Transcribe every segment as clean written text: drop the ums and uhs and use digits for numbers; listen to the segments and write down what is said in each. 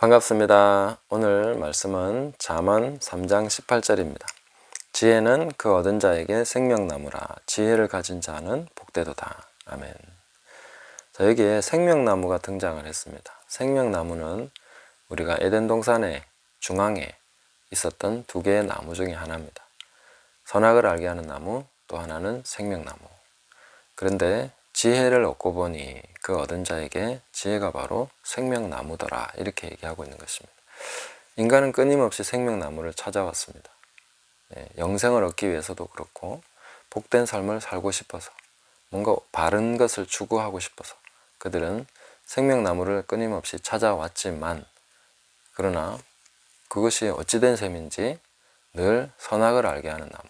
반갑습니다. 오늘 말씀은 잠언 3장 18절입니다. 지혜는 그 얻은 자에게 생명나무라. 지혜를 가진 자는 복되도다. 아멘. 자, 여기에 생명나무가 등장을 했습니다. 생명나무는 우리가 에덴 동산의 중앙에 있었던 두 개의 나무 중에 하나입니다. 선악을 알게 하는 나무, 또 하나는 생명나무. 그런데 지혜를 얻고 보니 그 얻은 자에게 지혜가 바로 생명나무더라, 이렇게 얘기하고 있는 것입니다. 인간은 끊임없이 생명나무를 찾아왔습니다. 영생을 얻기 위해서도 그렇고 복된 삶을 살고 싶어서, 뭔가 바른 것을 추구하고 싶어서 그들은 생명나무를 끊임없이 찾아왔지만, 그러나 그것이 어찌된 셈인지 늘 선악을 알게 하는 나무,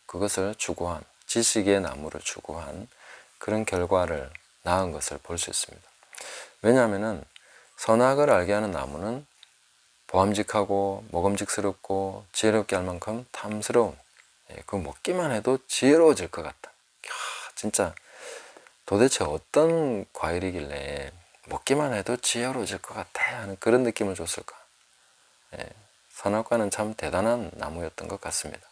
그것을 추구한, 지식의 나무를 추구한 그런 결과를 낳은 것을 볼 수 있습니다. 왜냐하면 선악을 알게 하는 나무는 보암직하고 먹음직스럽고 지혜롭게 할 만큼 탐스러운, 그 먹기만 해도 지혜로워질 것 같다. 진짜 도대체 어떤 과일이길래 먹기만 해도 지혜로워질 것 같아 하는 그런 느낌을 줬을까. 선악과는 참 대단한 나무였던 것 같습니다.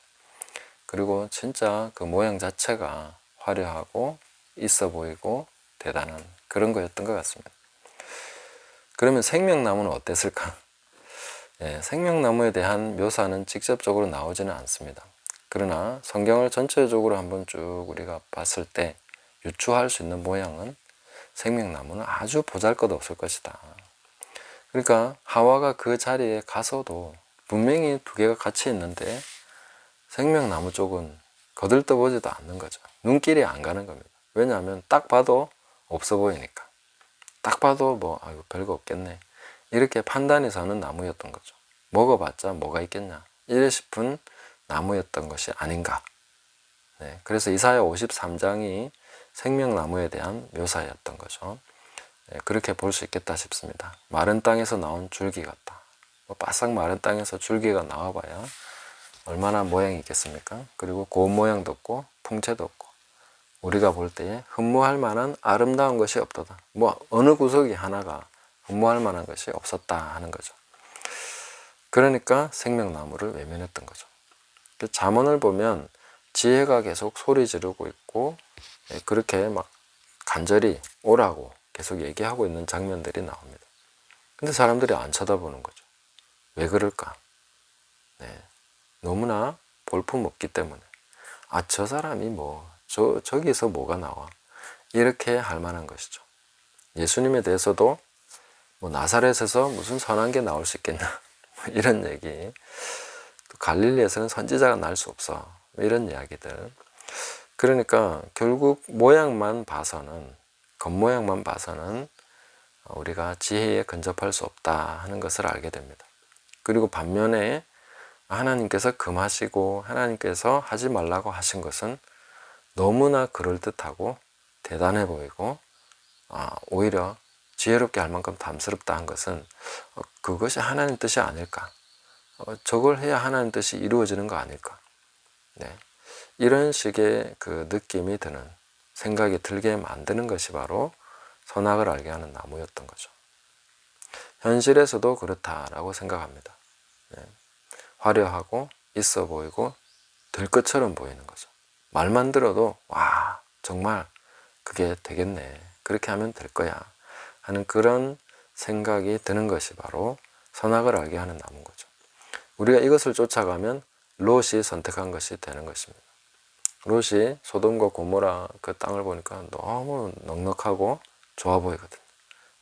그리고 진짜 그 모양 자체가 화려하고 있어 보이고 대단한 그런 거였던 것 같습니다. 그러면 생명나무는 어땠을까? 생명나무에 대한 묘사는 직접적으로 나오지는 않습니다. 그러나 성경을 전체적으로 한번 쭉 우리가 봤을 때 유추할 수 있는 모양은 생명나무는 아주 보잘것없을 것이다. 그러니까 하와가 그 자리에 가서도 분명히 두 개가 같이 있는데 생명나무 쪽은 거들떠보지도 않는 거죠. 눈길이 안 가는 겁니다. 왜냐하면 딱 봐도 없어 보이니까. 딱 봐도 이거 별거 없겠네, 이렇게 판단이 서는 나무였던 거죠. 먹어봤자 뭐가 있겠냐, 이래 싶은 나무였던 것이 아닌가. 그래서 이사야 53장이 생명나무에 대한 묘사였던 거죠. 그렇게 볼 수 있겠다 싶습니다. 마른 땅에서 나온 줄기 같다. 바싹 마른 땅에서 줄기가 나와봐야 얼마나 모양이 있겠습니까? 그리고 고운 모양도 없고 풍채도 없고 우리가 볼 때에 흠모할 만한 아름다운 것이 없도다. 어느 구석이 하나가 흠모할 만한 것이 없었다 하는 거죠. 그러니까 생명나무를 외면했던 거죠. 잠언을 보면 지혜가 계속 소리 지르고 있고 그렇게 막 간절히 오라고 계속 얘기하고 있는 장면들이 나옵니다. 근데 사람들이 안 쳐다보는 거죠. 왜 그럴까? 너무나 볼품없기 때문에, 저 사람이 저기서 뭐가 나와, 이렇게 할 만한 것이죠. 예수님에 대해서도 나사렛에서 무슨 선한 게 나올 수 있겠나 이런 얘기, 또 갈릴리에서는 선지자가 날 수 없어, 이런 이야기들. 그러니까 결국 모양만 봐서는, 겉모양만 봐서는 우리가 지혜에 근접할 수 없다 하는 것을 알게 됩니다. 그리고 반면에 하나님께서 금하시고 하나님께서 하지 말라고 하신 것은 너무나 그럴듯하고 대단해 보이고, 오히려 지혜롭게 할 만큼 탐스럽다 한 것은 그것이 하나님 뜻이 아닐까, 저걸 해야 하나님 뜻이 이루어지는 거 아닐까, 이런 식의 그 느낌이 드는, 생각이 들게 만드는 것이 바로 선악을 알게 하는 나무였던 거죠. 현실에서도 그렇다라고 생각합니다. 화려하고 있어 보이고 될 것처럼 보이는 거죠. 말만 들어도 와, 정말 그게 되겠네, 그렇게 하면 될 거야 하는 그런 생각이 드는 것이 바로 선악을 알게 하는 나무인 거죠. 우리가 이것을 쫓아가면 롯이 선택한 것이 되는 것입니다. 롯이 소돔과 고모라 그 땅을 보니까 너무 넉넉하고 좋아 보이거든요.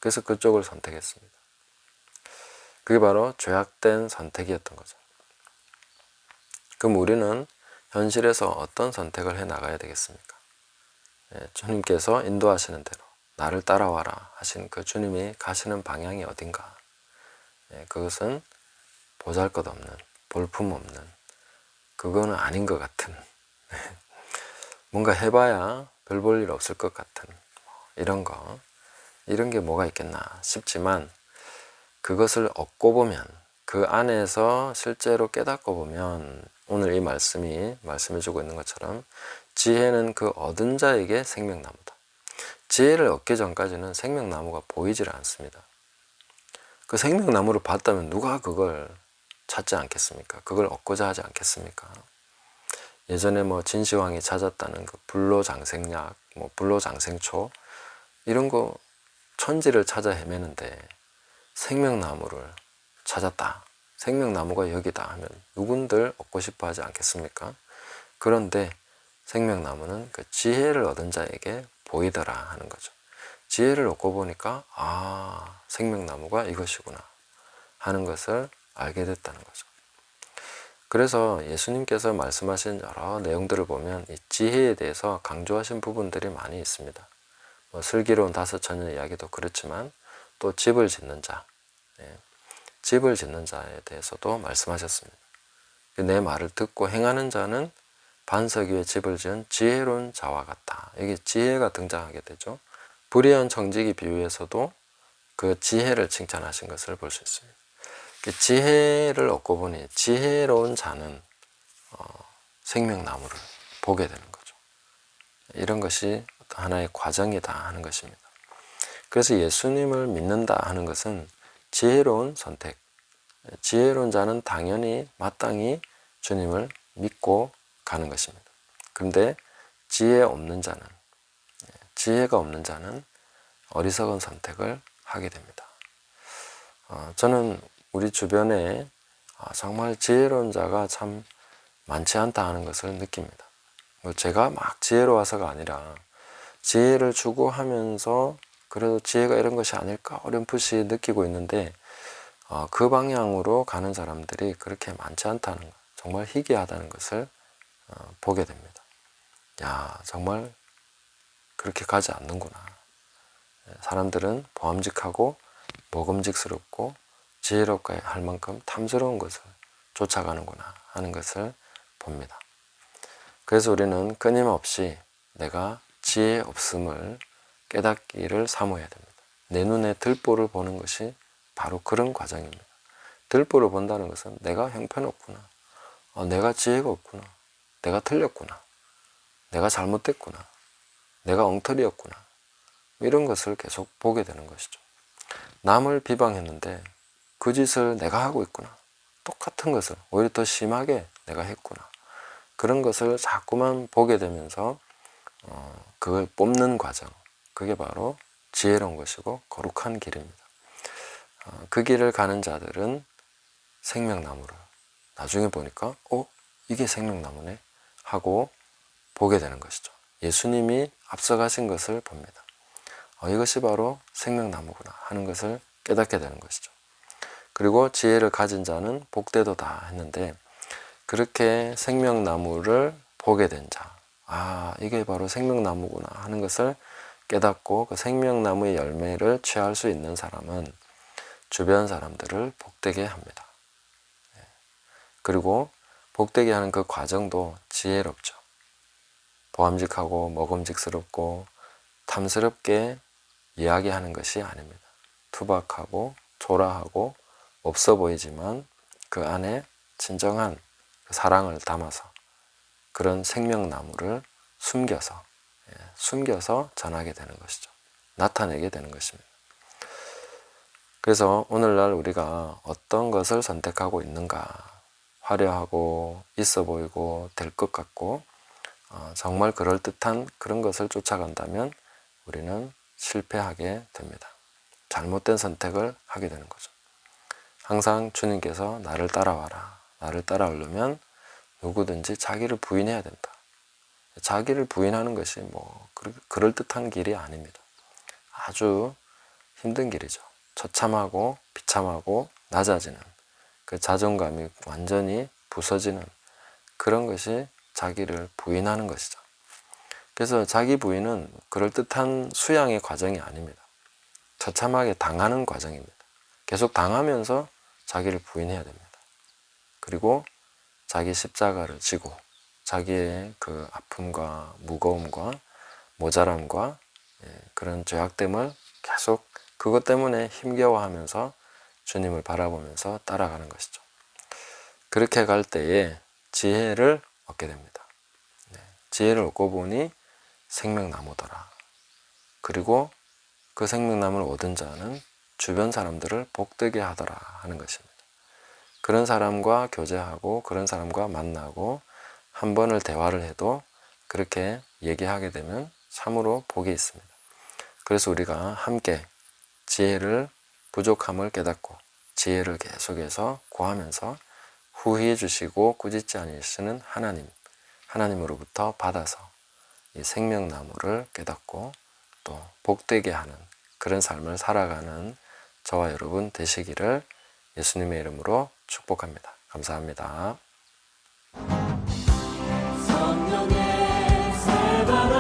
그래서 그쪽을 선택했습니다. 그게 바로 죄악된 선택이었던 거죠. 그럼 우리는 현실에서 어떤 선택을 해 나가야 되겠습니까? 주님께서 인도하시는 대로 나를 따라와라 하신 그 주님이 가시는 방향이 어딘가, 그것은 보잘것없는, 볼품없는, 그거는 아닌 것 같은, 뭔가 해봐야 별 볼 일 없을 것 같은 이런 게 뭐가 있겠나 싶지만, 그것을 얻고 보면, 그 안에서 실제로 깨닫고 보면 오늘 이 말씀이 말씀해주고 있는 것처럼 지혜는 그 얻은 자에게 생명나무다. 지혜를 얻기 전까지는 생명나무가 보이질 않습니다. 그 생명나무를 봤다면 누가 그걸 찾지 않겠습니까? 그걸 얻고자 하지 않겠습니까? 예전에 뭐 진시황이 찾았다는 그 불로장생약, 뭐 불로장생초 이런 거 천지를 찾아 헤매는데 생명나무를 찾았다. 생명나무가 여기다 하면 누군들 얻고 싶어 하지 않겠습니까? 그런데 생명나무는 그 지혜를 얻은 자에게 보이더라 하는 거죠. 지혜를 얻고 보니까 아, 생명나무가 이것이구나 하는 것을 알게 됐다는 거죠. 그래서 예수님께서 말씀하신 여러 내용들을 보면 이 지혜에 대해서 강조하신 부분들이 많이 있습니다. 뭐 슬기로운 다섯 처녀 이야기도 그렇지만 또 집을 짓는 자, 집을 짓는 자에 대해서도 말씀하셨습니다. 내 말을 듣고 행하는 자는 반석 위에 집을 지은 지혜로운 자와 같다. 여기 지혜가 등장하게 되죠. 불의한 청지기 비유에서도 그 지혜를 칭찬하신 것을 볼 수 있습니다. 지혜를 얻고 보니 지혜로운 자는 생명나무를 보게 되는 거죠. 이런 것이 하나의 과정이다 하는 것입니다. 그래서 예수님을 믿는다 하는 것은 지혜로운 선택, 지혜로운 자는 당연히 마땅히 주님을 믿고 가는 것입니다. 그런데 지혜가 없는 자는 어리석은 선택을 하게 됩니다. 저는 우리 주변에 정말 지혜로운 자가 참 많지 않다 하는 것을 느낍니다. 제가 막 지혜로워서가 아니라 지혜를 추구하면서 그래도 지혜가 이런 것이 아닐까 어렴풋이 느끼고 있는데 그 방향으로 가는 사람들이 그렇게 많지 않다는 것, 정말 희귀하다는 것을 보게 됩니다. 야, 정말 그렇게 가지 않는구나. 사람들은 보암직하고 먹음직스럽고 지혜롭게 할 만큼 탐스러운 것을 쫓아가는구나 하는 것을 봅니다. 그래서 우리는 끊임없이 내가 지혜 없음을 깨닫기를 사모해야 됩니다. 내 눈에 들보를 보는 것이 바로 그런 과정입니다. 들보를 본다는 것은 내가 형편없구나. 내가 지혜가 없구나. 내가 틀렸구나. 내가 잘못됐구나. 내가 엉터리였구나. 이런 것을 계속 보게 되는 것이죠. 남을 비방했는데 그 짓을 내가 하고 있구나. 똑같은 것을 오히려 더 심하게 내가 했구나. 그런 것을 자꾸만 보게 되면서 그걸 뽑는 과정, 그게 바로 지혜로운 것이고 거룩한 길입니다. 그 길을 가는 자들은 생명나무를 나중에 보니까 이게 생명나무네 하고 보게 되는 것이죠. 예수님이 앞서가신 것을 봅니다. 이것이 바로 생명나무구나 하는 것을 깨닫게 되는 것이죠. 그리고 지혜를 가진 자는 복되도다 했는데 그렇게 생명나무를 보게 된 자, 이게 바로 생명나무구나 하는 것을 깨닫고 그 생명나무의 열매를 취할 수 있는 사람은 주변 사람들을 복되게 합니다. 그리고 복되게 하는 그 과정도 지혜롭죠. 보암직하고 먹음직스럽고 탐스럽게 이야기하는 것이 아닙니다. 투박하고 초라하고 없어 보이지만 그 안에 진정한 사랑을 담아서 그런 생명나무를 숨겨서 전하게 되는 것이죠. 나타내게 되는 것입니다. 그래서 오늘날 우리가 어떤 것을 선택하고 있는가, 화려하고 있어 보이고 될 것 같고 정말 그럴듯한 그런 것을 쫓아간다면 우리는 실패하게 됩니다. 잘못된 선택을 하게 되는 거죠. 항상 주님께서 나를 따라와라. 나를 따라오려면 누구든지 자기를 부인해야 된다. 자기를 부인하는 것이 그럴듯한 길이 아닙니다. 아주 힘든 길이죠. 처참하고 비참하고 낮아지는 그 자존감이 완전히 부서지는 그런 것이 자기를 부인하는 것이죠. 그래서 자기 부인은 그럴듯한 수양의 과정이 아닙니다. 처참하게 당하는 과정입니다. 계속 당하면서 자기를 부인해야 됩니다. 그리고 자기 십자가를 지고 자기의 그 아픔과 무거움과 모자람과 그런 죄악됨을 계속 그것 때문에 힘겨워하면서 주님을 바라보면서 따라가는 것이죠. 그렇게 갈 때에 지혜를 얻게 됩니다. 지혜를 얻고 보니 생명나무더라. 그리고 그 생명나무를 얻은 자는 주변 사람들을 복되게 하더라 하는 것입니다. 그런 사람과 교제하고 그런 사람과 만나고 한 번을 대화를 해도 그렇게 얘기하게 되면 참으로 복이 있습니다. 그래서 우리가 함께 지혜를 부족함을 깨닫고 지혜를 계속해서 구하면서 후히 주시고 꾸짖지 아니시는 하나님으로부터 받아서 이 생명나무를 깨닫고 또 복되게 하는 그런 삶을 살아가는 저와 여러분 되시기를 예수님의 이름으로 축복합니다. 감사합니다. 성령의 새 바람